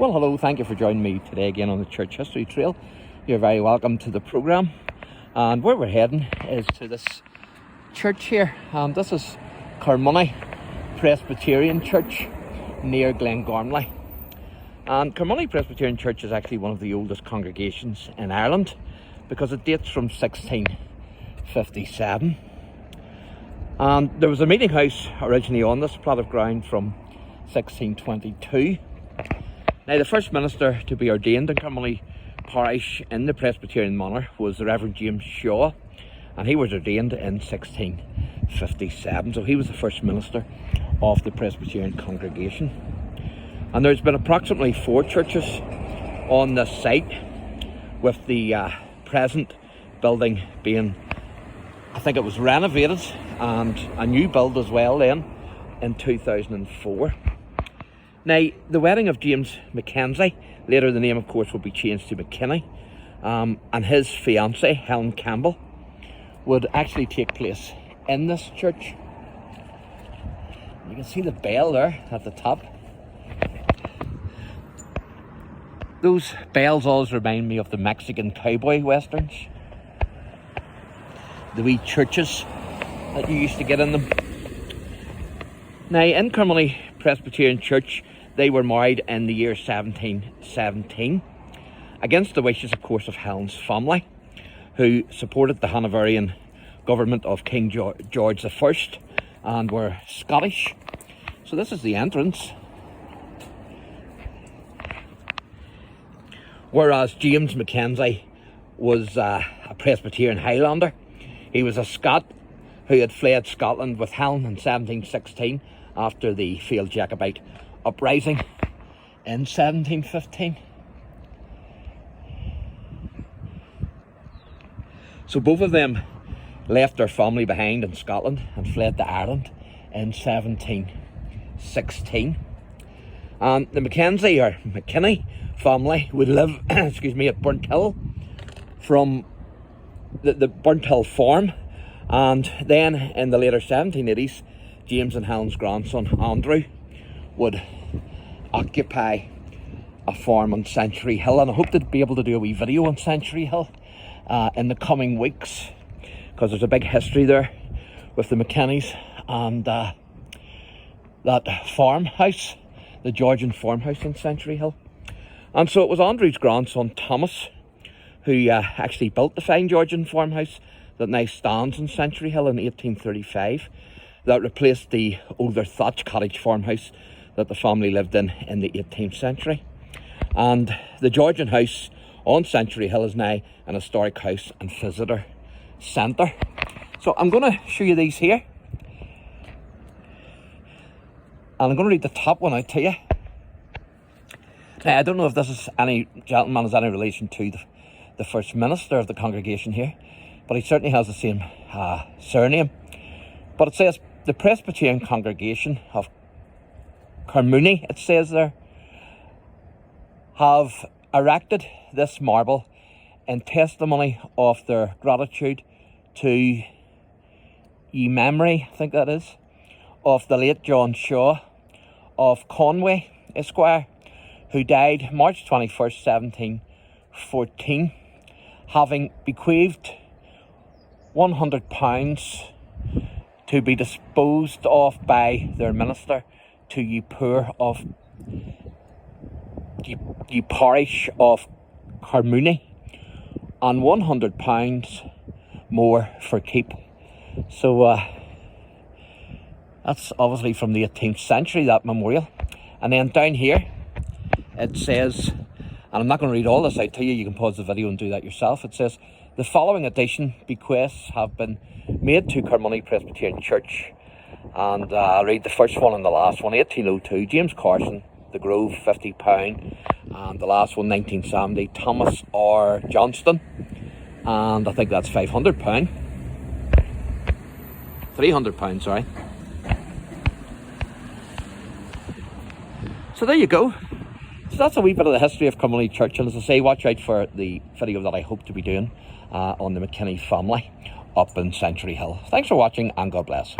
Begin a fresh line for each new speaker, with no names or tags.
Well, hello, thank you for joining me today again on the Church History Trail. You're very welcome to the programme. And where we're heading is to this church here. This is CARNMONEY Presbyterian Church near Glengormley. And CARNMONEY Presbyterian Church is actually one of the oldest congregations in Ireland because it dates from 1657. And there was a meeting house originally on this plot of ground from 1622. Now, the first minister to be ordained in CARNMONEY parish in the Presbyterian manner was the Reverend James Shaw, and he was ordained in 1657. So he was the first minister of the Presbyterian congregation. And there's been approximately 4 churches on this site, with the present building being, I think it was renovated, and a new build as well then in 2004. Now, the wedding of James McKINNZIE, later the name of course will be changed to McKinney, and his fiancée Helen Campbell would actually take place in this church. You can see the bell there at the top. Those bells always remind me of the Mexican cowboy westerns. The wee churches that you used to get in them. Now, in CARNMONEY Presbyterian Church, they were married in the year 1717, against the wishes, of course, of Helen's family, who supported the Hanoverian government of King George I and were Scottish. So this is the entrance. Whereas James McKINNZIE was a Presbyterian Highlander. He was a Scot who had fled Scotland with Helen in 1716 after the failed Jacobite uprising in 1715. So both of them left their family behind in Scotland and fled to Ireland in 1716. And the McKINNZIE or McKinney family would live at Burnthill, from the Burnthill farm, and then in the later 1780s James and Helen's grandson Andrew would occupy a farm on Century Hill, and I hope to be able to do a wee video on Century Hill in the coming weeks, because there's a big history there with the McKinneys and that farmhouse, the Georgian farmhouse in Century Hill. And so it was Andrew's grandson Thomas who actually built the fine Georgian farmhouse that now stands in Century Hill in 1835, that replaced the older thatch cottage farmhouse that the family lived in the 18th century. And the Georgian house on Century Hill is now an historic house and visitor centre. So I'm going to show you these here, and I'm going to read the top one out to you. Now, I don't know if this is any gentleman has any relation to the first minister of the congregation here, but he certainly has the same surname. But it says, the Presbyterian congregation of CARNMONEY, it says there, have erected this marble in testimony of their gratitude to ye memory, I think that is, of the late John Shaw of Conway, Esquire, who died March 21st, 1714, having bequeathed £100 to be disposed of by their minister to ye poor of ye parish of CARNMONEY, and £100 more for keep. So that's obviously from the 18th century, that memorial. And then down here it says, and I'm not going to read all this out to you, you can pause the video and do that yourself. It says, the following addition bequests have been made to CARNMONEY Presbyterian Church, and I'll read the first one and the last one. 1802, James Carson, The Grove, £50, and the last one, 1970, Thomas R. Johnston, and I think that's £500. £300, sorry. So there you go. So that's a wee bit of the history of CARNMONEY Church, and as I say, watch out for the video that I hope to be doing on the McKinney family up in Century Hill. Thanks for watching, and God bless.